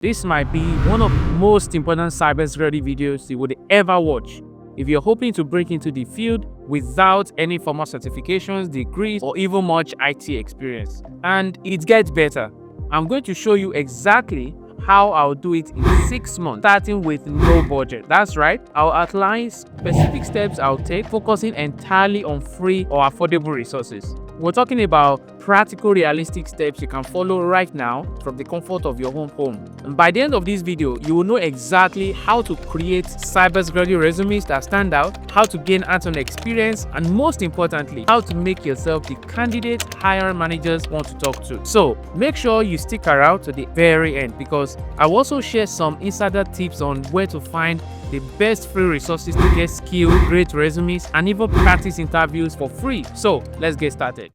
This might be one of the most important cybersecurity videos you would ever watch. If you're hoping to break into the field without any formal certifications, degrees, or even much IT experience. And it gets better. I'm going to show you exactly how I'll do it in 6 months, starting with no budget. That's right, I'll outline specific steps I'll take, focusing entirely on free or affordable resources. We're talking about practical, realistic steps you can follow right now from the comfort of your own home. And by the end of this video, you will know exactly how to create cybersecurity resumes that stand out, how to gain hands-on experience, and most importantly, how to make yourself the candidate hiring managers want to talk to. So make sure you stick around to the very end, because I'll also share some insider tips on where to find the best free resources to get skilled, great resumes, and even practice interviews for free. So let's get started.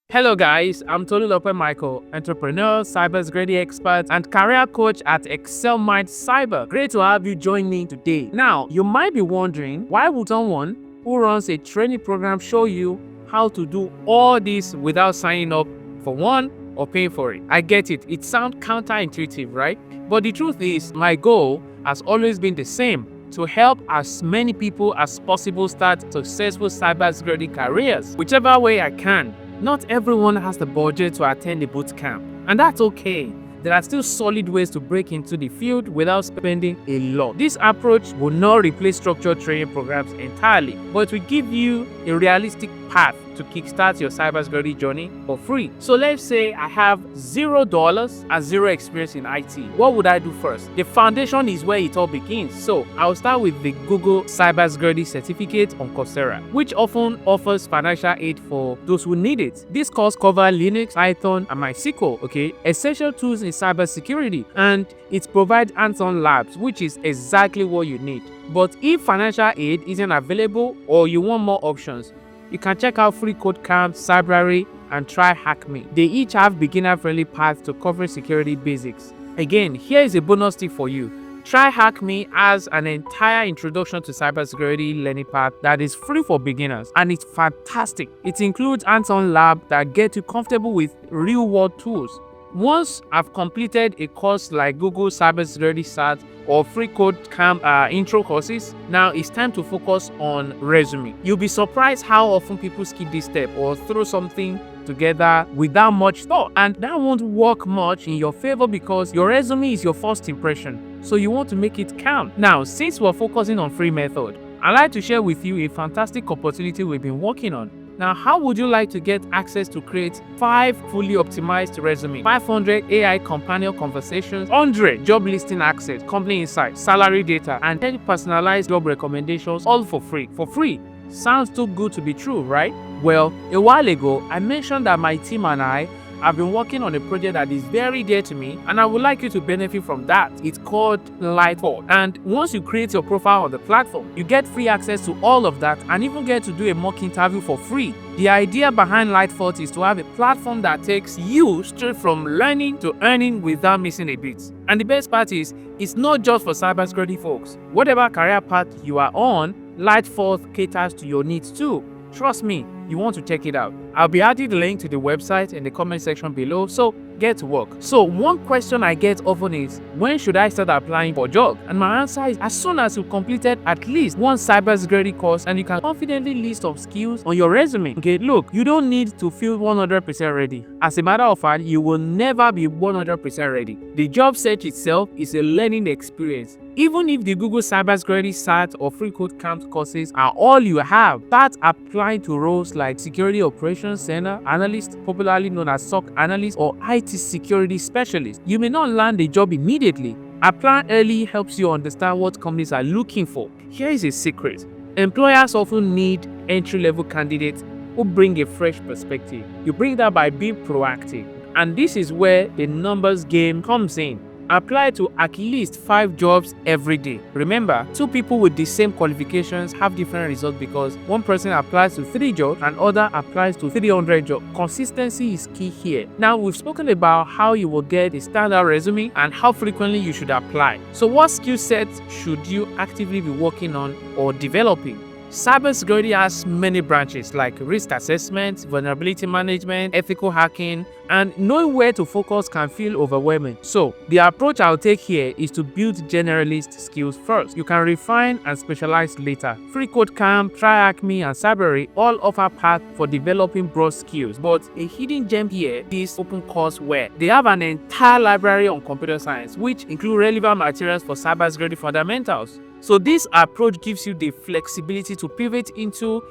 Hello guys, I'm Tolulope Michael, entrepreneur, cybersecurity expert, and career coach at Excel Mind Cyber. Great to have you join me today. Now, you might be wondering, why would someone who runs a training program show you how to do all this without signing up for one or paying for it? I get it. It sounds counterintuitive, right? But the truth is, my goal has always been the same: to help as many people as possible start successful cybersecurity careers, whichever way I can. Not everyone has the budget to attend a boot camp, and that's okay. There are still solid ways to break into the field without spending a lot. This approach will not replace structured training programs entirely, but will give you a realistic path to kickstart your cybersecurity journey for free. So let's say I have $0 and zero experience in IT. What would I do first? The foundation is where it all begins. So I'll start with the Google Cybersecurity Certificate on Coursera, which often offers financial aid for those who need it. This course covers Linux, Python, and MySQL, essential tools in cybersecurity, and it provides hands-on labs, which is exactly what you need. But if financial aid isn't available or you want more options, you can check out Free Code Camp, Cybrary, and try HackMe. They each have beginner-friendly paths to cover security basics. Again, here is a bonus tip for you. Try HackMe as an entire introduction to cybersecurity learning path that is free for beginners, and it's fantastic. It includes hands-on lab that get you comfortable with real-world tools. Once I've completed a course like Google Cybersecurity Cert or Free Code Camp intro courses, now it's time to focus on resume. You'll be surprised how often people skip this step or throw something together without much thought, and that won't work much in your favor because your resume is your first impression, so you want to make it count. Now, since we're focusing on free method, I'd like to share with you a fantastic opportunity we've been working on. Now, how would you like to get access to create 5 fully optimized resumes, 500 AI companion conversations, 100 job listing access, company insights, salary data, and 10 personalized job recommendations, all for free? For free. Sounds too good to be true, right? Well, a while ago, I mentioned that my team and I have been working on a project that is very dear to me, and I would like you to benefit from that. It's called Lightfall, and once you create your profile on the platform, you get free access to all of that and even get to do a mock interview for free. The idea behind Lightfall is to have a platform that takes you straight from learning to earning without missing a beat. And the best part is, it's not just for cybersecurity folks. Whatever career path you are on, Lightfall caters to your needs too. Trust me, you want to check it out. I'll be adding the link to the website in the comment section below, so get to work. So one question I get often is, when should I start applying for jobs? And my answer is, as soon as you've completed at least one cybersecurity course and you can confidently list some skills on your resume. Look, you don't need to feel 100% ready. As a matter of fact, you will never be 100% ready. The job search itself is a learning experience. Even if the Google Cybersecurity Cert or Free Code Camp courses are all you have, start applying to roles like Security Operations Center Analyst, popularly known as SOC Analyst, or IT Security Specialist. You may not land a job immediately. Applying early helps you understand what companies are looking for. Here is a secret. Employers often need entry-level candidates who bring a fresh perspective. You bring that by being proactive. And this is where the numbers game comes in. Apply to at least 5 jobs every day. Remember, 2 people with the same qualifications have different results because one person applies to 3 jobs and other applies to 300 jobs. Consistency is key here. Now, we've spoken about how you will get a standard resume and how frequently you should apply. So what skill sets should you actively be working on or developing? Cybersecurity has many branches like risk assessment, vulnerability management, ethical hacking, and knowing where to focus can feel overwhelming. So, the approach I'll take here is to build generalist skills first. You can refine and specialize later. FreeCodeCamp, TryHackMe, and Cybery all offer paths for developing broad skills, but a hidden gem here is OpenCourseWare. They have an entire library on computer science, which include relevant materials for cybersecurity fundamentals. So this approach gives you the flexibility to pivot into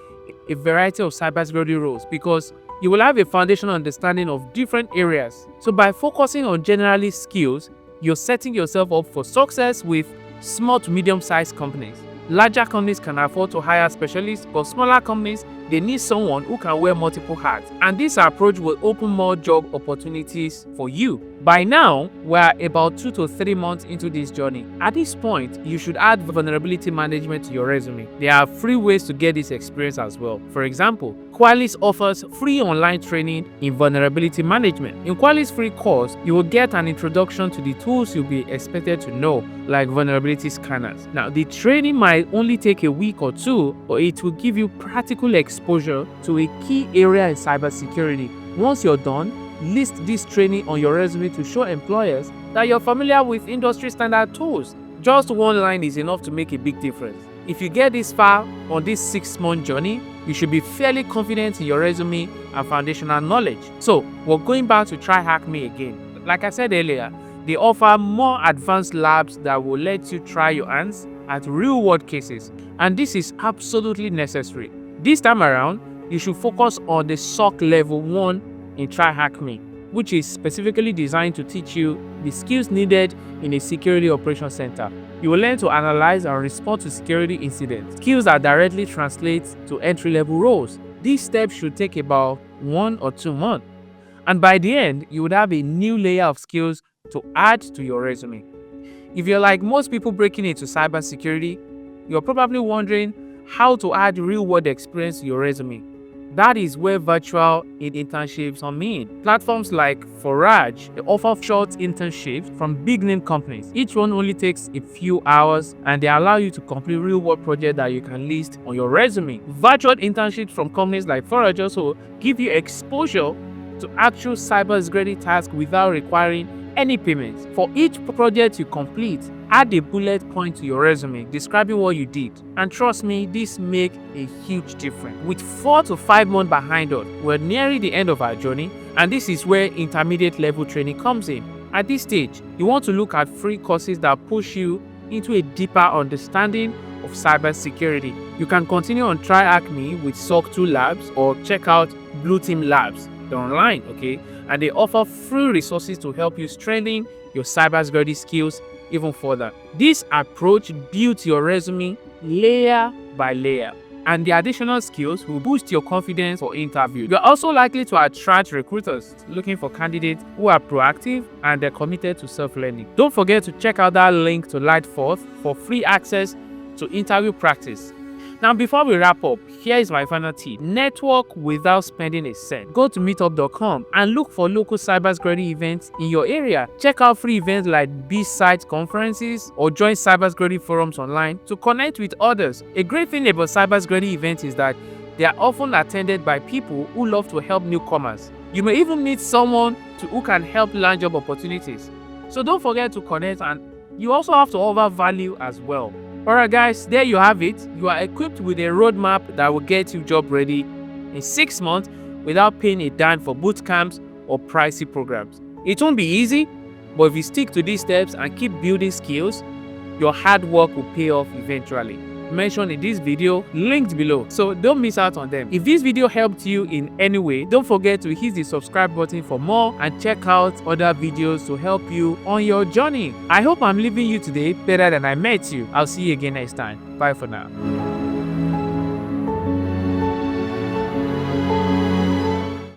a variety of cybersecurity roles because you will have a foundational understanding of different areas. So by focusing on generalist skills, you're setting yourself up for success with small to medium-sized companies. Larger companies can afford to hire specialists, but smaller companies, they need someone who can wear multiple hats. And this approach will open more job opportunities for you. By now, we're about 2 to 3 months into this journey. At this point, you should add vulnerability management to your resume. There are free ways to get this experience as well. For example, Qualys offers free online training in vulnerability management. In Qualys' free course, you will get an introduction to the tools you'll be expected to know, like vulnerability scanners. Now, the training might only take a week or two, but it will give you practical exposure to a key area in cybersecurity. Once you're done, list this training on your resume to show employers that you're familiar with industry standard tools. Just one line is enough to make a big difference. If you get this far on this 6-month journey, you should be fairly confident in your resume and foundational knowledge. So, we're going back to TryHackMe again. Like I said earlier, they offer more advanced labs that will let you try your hands at real-world cases, and this is absolutely necessary. This time around, you should focus on the SOC Level 1 in TryHackMe, which is specifically designed to teach you the skills needed in a security operations center. You will learn to analyze and respond to security incidents, skills that directly translate to entry-level roles. These steps should take about 1 or 2 months, and by the end, you would have a new layer of skills to add to your resume. If you're like most people breaking into cybersecurity, you're probably wondering how to add real-world experience to your resume. That is where virtual internships come in. Platforms like Forage offer short internships from big-name companies. Each one only takes a few hours, and they allow you to complete real-world projects that you can list on your resume. Virtual internships from companies like Forage also give you exposure to actual cybersecurity tasks without requiring any payments. For each project you complete, add a bullet point to your resume describing what you did. And trust me, this makes a huge difference. With 4 to 5 months behind us, we're nearing the end of our journey, and this is where intermediate level training comes in. At this stage, you want to look at free courses that push you into a deeper understanding of cybersecurity. You can continue on TryHackMe with SOC 2 Labs or check out Blue Team Labs. They're online, okay? And they offer free resources to help you strengthen your cybersecurity skills even further. This approach builds your resume layer by layer, and the additional skills will boost your confidence for interviews. You're also likely to attract recruiters looking for candidates who are proactive and they're committed to self-learning. Don't forget to check out that link to Lightforth for free access to interview practice. Now, before we wrap up, here is my final tip. Network without spending a cent. Go to meetup.com and look for local cybersecurity events in your area. Check out free events like B-site conferences or join cybersecurity forums online to connect with others. A great thing about cybersecurity events is that they are often attended by people who love to help newcomers. You may even meet someone who can help land job opportunities. So don't forget to connect, and you also have to offer value as well. Alright guys, there you have it. You are equipped with a roadmap that will get you job ready in 6 months without paying a dime for boot camps or pricey programs. It won't be easy, but if you stick to these steps and keep building skills, your hard work will pay off eventually. Mentioned in this video, linked below, so don't miss out on them. If this video helped you in any way, don't forget to hit the subscribe button for more and check out other videos to help you on your journey. I hope I'm leaving you today better than I met you. I'll see you again next time. Bye for now.